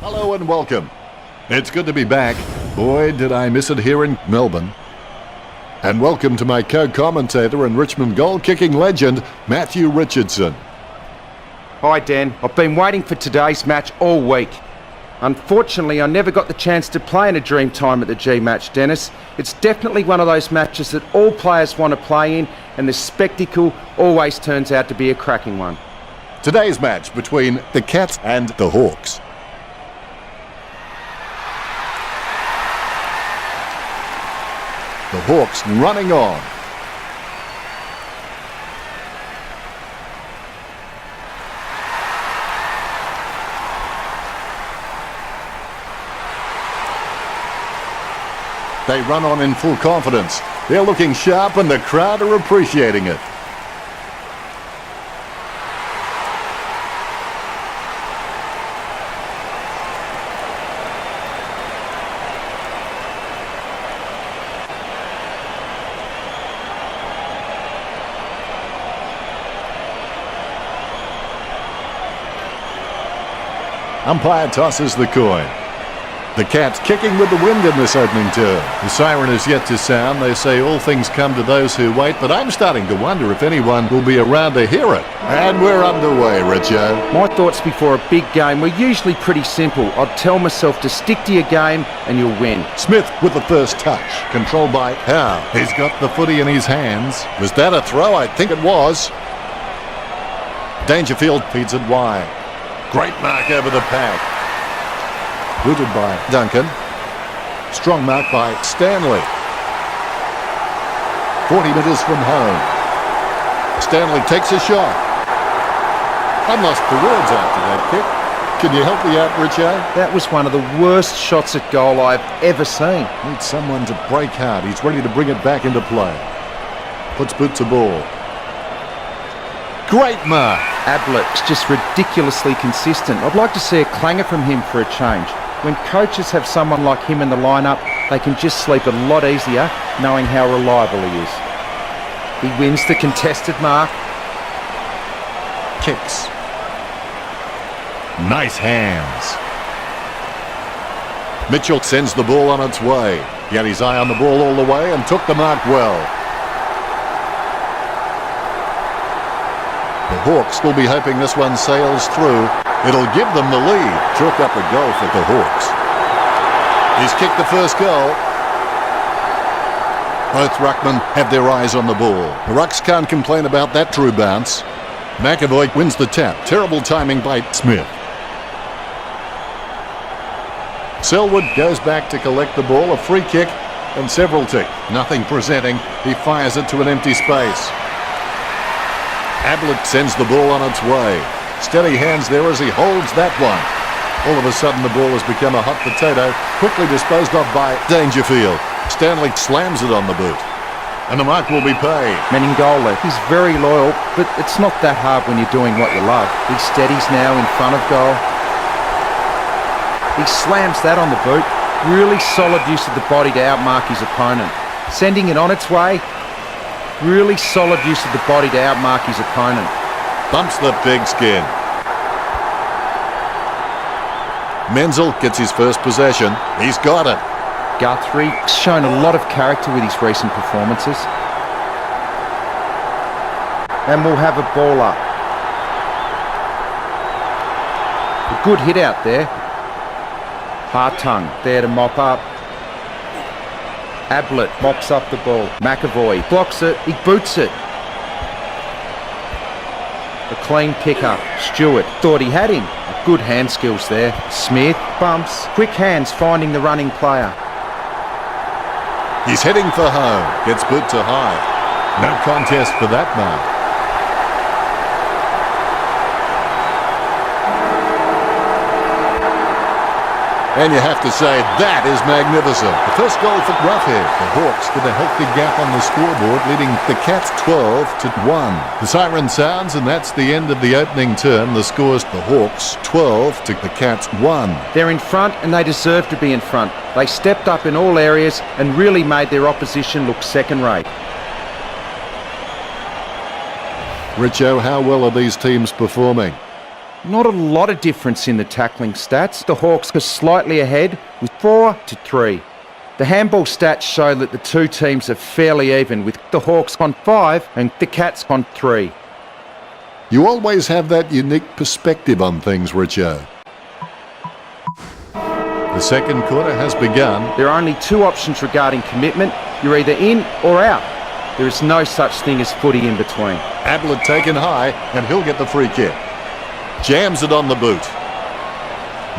Hello and welcome. It's good to be back. Boy, did I miss it here in Melbourne. And welcome to my co-commentator and Richmond goal-kicking legend, Matthew Richardson. Hi Dan, I've been waiting for today's match all week. Unfortunately, I never got the chance to play in a dream time at the G-Match, Dennis. It's definitely one of those matches that all players want to play in, and the spectacle always turns out to be a cracking one. Today's match between the Cats and the Hawks. The Hawks running on. They run on in full confidence. They're looking sharp and the crowd are appreciating it. Umpire tosses the coin. The Cats kicking with the wind in this opening term. The siren is yet to sound. They say all things come to those who wait, but I'm starting to wonder if anyone will be around to hear it. And we're underway, Richo. My thoughts before a big game were usually pretty simple. I'd tell myself to stick to your game and you'll win. Smith with the first touch, controlled by Howe. He's got the footy in his hands. Was that a throw? I think it was. Dangerfield feeds it wide. Great mark over the pack. Booted by Duncan. Strong mark by Stanley. 40 metres from home. Stanley takes a shot. I lost the words after that kick. Can you help me out, Richo? That was one of the worst shots at goal I've ever seen. Needs someone to break hard. He's ready to bring it back into play. Puts boot to ball. Great mark. Ablett's just ridiculously consistent. I'd like to see a clanger from him for a change. When coaches have someone like him in the lineup, they can just sleep a lot easier knowing how reliable he is. He wins the contested mark. Kicks. Nice hands. Mitchell sends the ball on its way. He had his eye on the ball all the way and took the mark well. The Hawks will be hoping this one sails through. It'll give them the lead. Chalk up a goal for the Hawks. He's kicked the first goal. Both ruckmen have their eyes on the ball. The Rucks can't complain about that true bounce. McAvoy wins the tap. Terrible timing by Smith. Selwood goes back to collect the ball. A free kick and several tick. Nothing presenting. He fires it to an empty space. Ablett sends the ball on its way. Steady hands there as he holds that one. All of a sudden the ball has become a hot potato, quickly disposed of by Dangerfield. Stanley slams it on the boot. And the mark will be paid. Meningola, he's very loyal, but it's not that hard when you're doing what you love. He steadies now in front of goal. He slams that on the boot. Really solid use of the body to outmark his opponent. Sending it on its way. Really solid use of the body to outmark his opponent. Bumps the pigskin. Menzel gets his first possession. He's got it. Guthrie's shown a lot of character with his recent performances. And we'll have a ball up. A good hit out there. Hartung there to mop up. Ablett mops up the ball. McAvoy blocks it. He boots it. A clean pickup. Stewart thought he had him. Good hand skills there. Smith bumps. Quick hands finding the running player. He's heading for home. Gets boot to high. No contest for that mark. And you have to say, that is magnificent. The first goal for Roughhead. The Hawks with a healthy gap on the scoreboard, leading the Cats 12-1. The siren sounds, and that's the end of the opening term. The score's the Hawks 12 to the Cats 1. They're in front, and they deserve to be in front. They stepped up in all areas and really made their opposition look second-rate. Richo, how well are these teams performing? Not a lot of difference in the tackling stats. The Hawks are slightly ahead with 4-3. The handball stats show that the two teams are fairly even, with the Hawks on 5 and the Cats on 3. You always have that unique perspective on things, Richo. The second quarter has begun. There are only two options regarding commitment. You're either in or out. There is no such thing as footy in between. Ablett taken high, and he'll get the free kick. Jams it on the boot.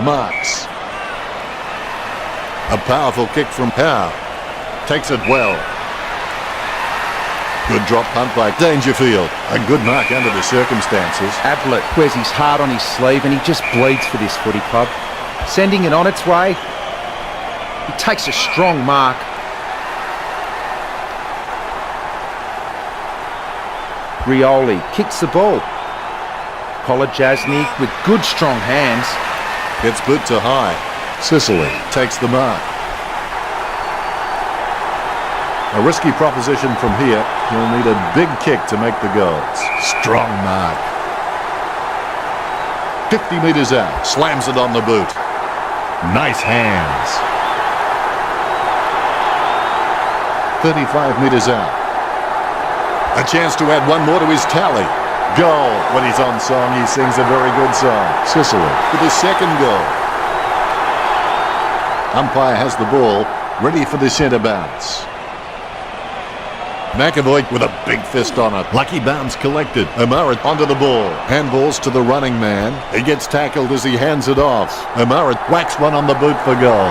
Marks. A powerful kick from Howe. Takes it well. Good drop punt by Dangerfield. A good mark under the circumstances. Ablett wears his heart on his sleeve and he just bleeds for this footy club. Sending it on its way. He takes a strong mark. Rioli kicks the ball. Kolajasny with good strong hands. Gets boot to high. Sicily takes the mark. A risky proposition from here. He'll need a big kick to make the goals. Strong mark. 50 metres out. Slams it on the boot. Nice hands. 35 metres out. A chance to add one more to his tally. Goal. When he's on song, he sings a very good song. Sicily with his second goal. Umpire has the ball, ready for the centre bounce. McAvoy with a big fist on it. Lucky bounce collected. O'Mara onto the ball. Handballs to the running man. He gets tackled as he hands it off. O'Mara whacks one on the boot for goal.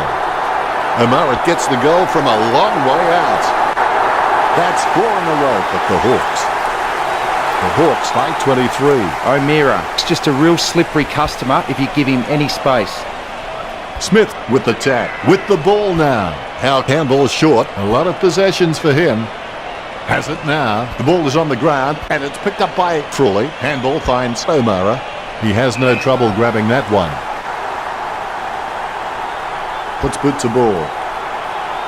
O'Mara gets the goal from a long way out. That's 4 in a row for the Hawks. The Hawks by 23. O'Meara is just a real slippery customer if you give him any space. Smith with the tap. With the ball now. How handball short. A lot of possessions for him. Has it now. The ball is on the ground and it's picked up by Frawley. Handball finds O'Mara. He has no trouble grabbing that one. Puts boot to ball.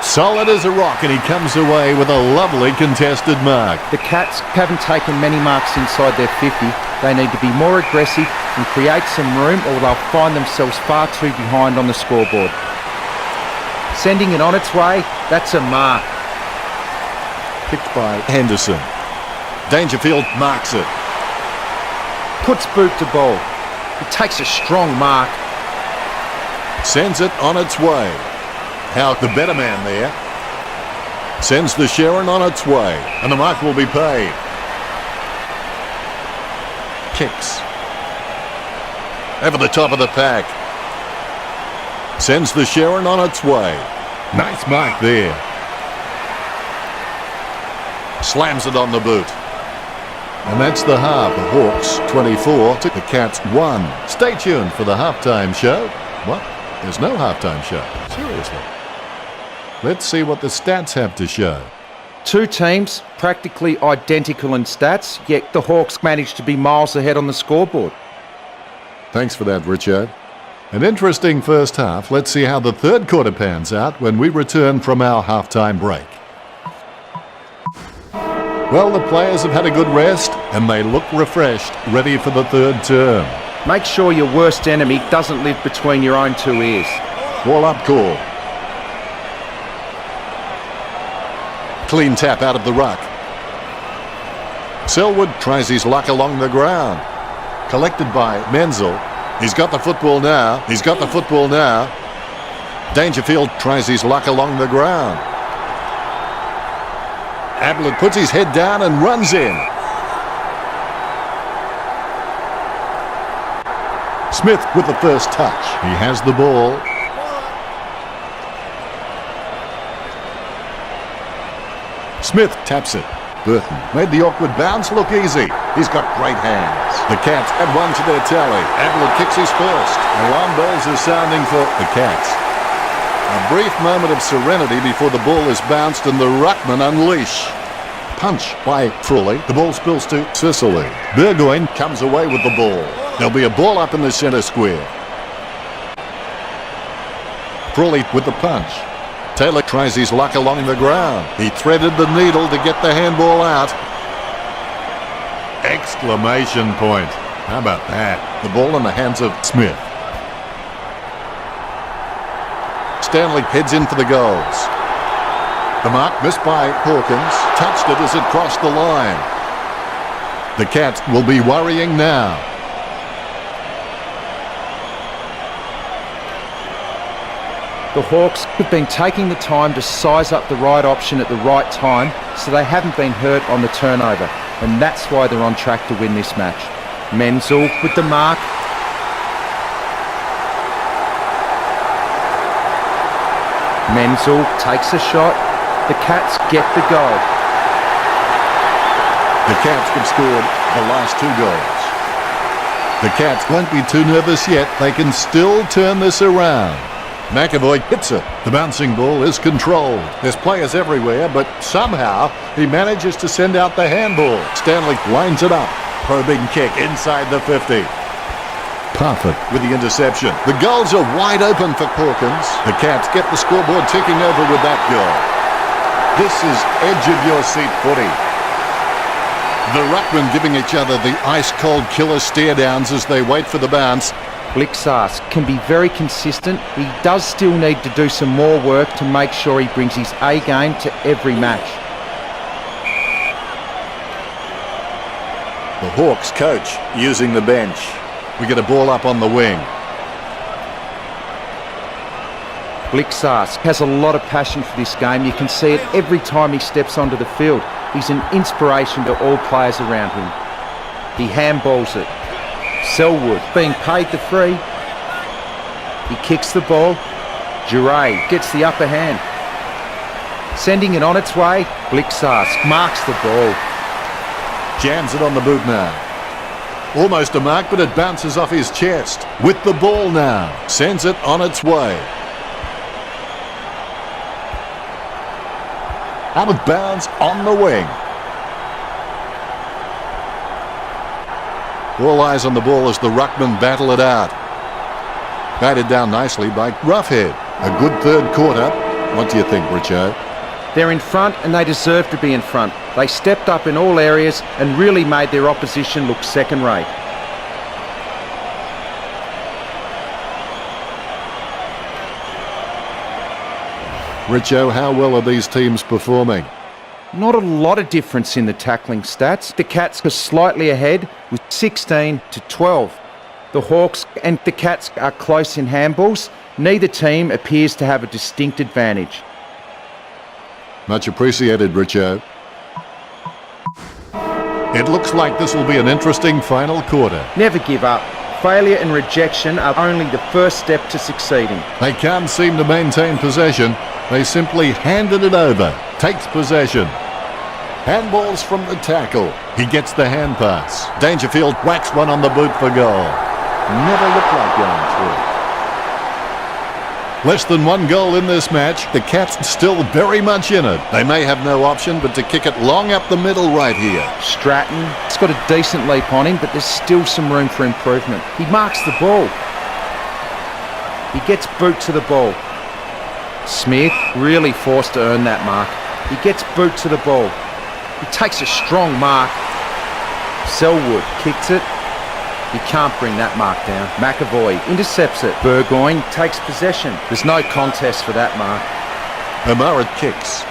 Solid as a rock, and he comes away with a lovely contested mark. The Cats haven't taken many marks inside their 50. They need to be more aggressive and create some room, or they'll find themselves far too behind on the scoreboard. Sending it on its way, that's a mark. Picked by Henderson. Dangerfield marks it. Puts boot to ball. It takes a strong mark. Sends it on its way. How the better man there. Sends the Sharon on its way. And the mark will be paid. Kicks. Over the top of the pack. Sends the Sharon on its way. Nice mark there. Slams it on the boot. And that's the half. The Hawks 24 to the Cats 1. Stay tuned for the halftime show. What? There's no halftime show. Seriously. Let's see what the stats have to show. Two teams practically identical in stats, yet the Hawks managed to be miles ahead on the scoreboard. Thanks for that, Richard. An interesting first half. Let's see how the third quarter pans out when we return from our halftime break. Well, the players have had a good rest and they look refreshed, ready for the third term. Make sure your worst enemy doesn't live between your own two ears. Ball up call. Clean tap out of the ruck. Selwood tries his luck along the ground. Collected by Menzel. He's got the football now. He's got the football now. Dangerfield tries his luck along the ground. Ablett puts his head down and runs in. Smith with the first touch. He has the ball. Smith taps it. Burton made the awkward bounce look easy. He's got great hands. The Cats add one to their tally. Ablett kicks his first. Alarm bells are sounding for the Cats. A brief moment of serenity before the ball is bounced and the ruckman unleash. Punch by Frawley. The ball spills to Sicily. Burgoyne comes away with the ball. There'll be a ball up in the centre square. Frawley with the punch. Taylor tries his luck along the ground. He threaded the needle to get the handball out. Exclamation point. How about that? The ball in the hands of Smith. Stanley heads in for the goals. The mark missed by Hawkins. Touched it as it crossed the line. The Cats will be worrying now. The Hawks have been taking the time to size up the right option at the right time, so they haven't been hurt on the turnover, and that's why they're on track to win this match. Menzel with the mark. Menzel takes a shot. The Cats get the goal. The Cats have scored the last 2 goals. The Cats won't be too nervous yet. They can still turn this around. McAvoy hits it. The bouncing ball is controlled. There's players everywhere, but somehow he manages to send out the handball. Stanley lines it up. Probing kick inside the 50. Parfit with the interception. The goals are wide open for Hawkins. The Cats get the scoreboard ticking over with that goal. This is edge-of-your-seat footy. The ruckmen giving each other the ice-cold killer stare-downs as they wait for the bounce. Blixas can be very consistent. He does still need to do some more work to make sure he brings his A game to every match. The Hawks coach using the bench. We get a ball up on the wing. Blixas has a lot of passion for this game. You can see it every time he steps onto the field. He's an inspiration to all players around him. He handballs it. Selwood being paid the free. He kicks the ball. Giray gets the upper hand. Sending it on its way. Blixas marks the ball. Jams it on the boot now. Almost a mark, but it bounces off his chest. With the ball now. Sends it on its way. Out of bounds on the wing. All eyes on the ball as the ruckmen battle it out. Batted down nicely by Roughhead. A good third quarter. What do you think, Richo? They're in front and they deserve to be in front. They stepped up in all areas and really made their opposition look second rate. Richo, how well are these teams performing? Not a lot of difference in the tackling stats. The Cats are slightly ahead with 16 to 12. The Hawks and the Cats are close in handballs. Neither team appears to have a distinct advantage. Much appreciated, Richo. It looks like this will be an interesting final quarter. Never give up. Failure and rejection are only the first step to succeeding. They can't seem to maintain possession. They simply handed it over. Takes possession. Handballs from the tackle. He gets the hand pass. Dangerfield whacks one on the boot for goal. Never looked like going through. Less than 1 goal in this match. The Cats still very much in it. They may have no option but to kick it long up the middle right here. Stratton has got a decent leap on him, but there's still some room for improvement. He marks the ball. He gets boot to the ball. Smith really forced to earn that mark. He gets boot to the ball. He takes a strong mark. Selwood kicks it. He can't bring that mark down. McAvoy intercepts it. Burgoyne takes possession. There's no contest for that mark. O'Mara kicks.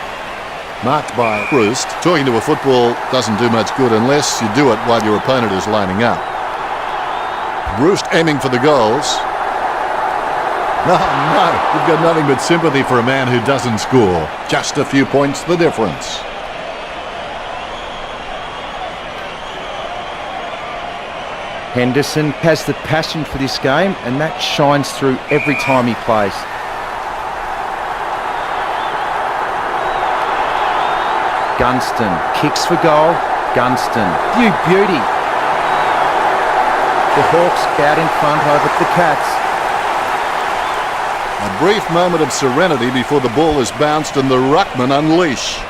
Marked by Roost. Talking to a football doesn't do much good unless you do it while your opponent is lining up. Roost aiming for the goals. Oh no, we've got nothing but sympathy for a man who doesn't score. Just a few points the difference. Henderson has the passion for this game and that shines through every time he plays. Gunston kicks for goal. Gunston, you beauty. The Hawks out in front over the Cats. A brief moment of serenity before the ball is bounced and the ruckmen unleash.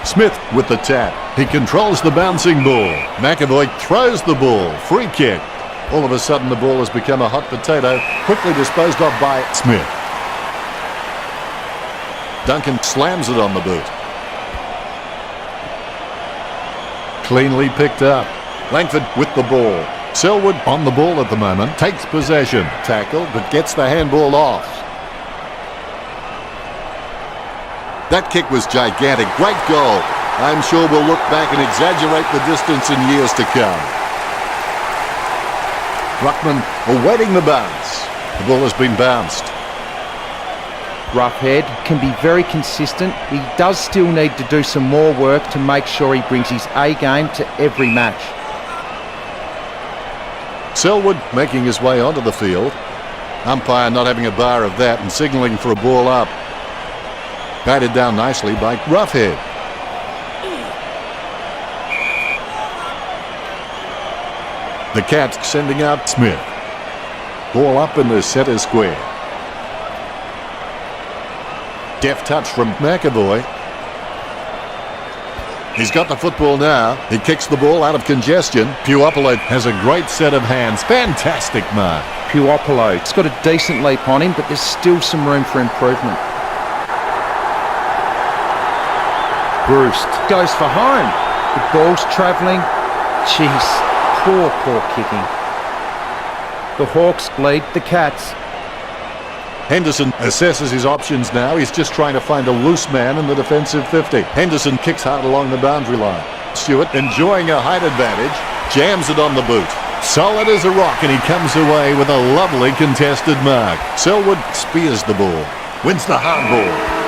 Smith with the tap. He controls the bouncing ball. McAvoy throws the ball. Free kick. All of a sudden the ball has become a hot potato, quickly disposed of by Smith. Duncan slams it on the boot. Cleanly picked up. Langford with the ball. Selwood on the ball at the moment, takes possession. Tackle, but gets the handball off. That kick was gigantic. Great goal. I'm sure we'll look back and exaggerate the distance in years to come. Ruckman awaiting the bounce. The ball has been bounced. Roughhead can be very consistent. He does still need to do some more work to make sure he brings his A game to every match. Selwood making his way onto the field. Umpire not having a bar of that and signalling for a ball up. Batted down nicely by Roughhead. The Cats sending out Smith. Ball up in the centre square. Deft touch from McAvoy. He's got the football now. He kicks the ball out of congestion. Puopolo has a great set of hands. Fantastic mark. Puopolo's got a decent leap on him, but there's still some room for improvement. Bruce goes for home. The ball's travelling. Jeez, poor kicking. The Hawks lead the Cats. Henderson assesses his options now. He's just trying to find a loose man in the defensive 50. Henderson kicks hard along the boundary line. Stewart enjoying a height advantage. Jams it on the boot. Solid as a rock, and he comes away with a lovely contested mark. Selwood spears the ball. Wins the hard ball.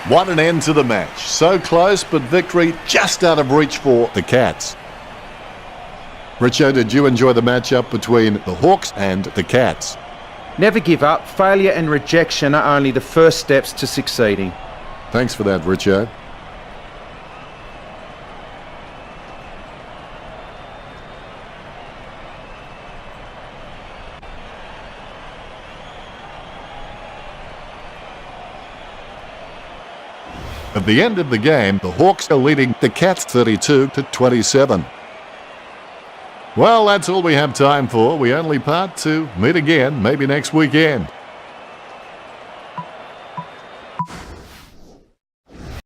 What an end to the match. So close, but victory just out of reach for the Cats. Richo, did you enjoy the matchup between the Hawks and the Cats? Never give up. Failure and rejection are only the first steps to succeeding. Thanks for that, Richo. At the end of the game, the Hawks are leading the Cats 32-27. Well, that's all we have time for. We only part to meet again, maybe next weekend.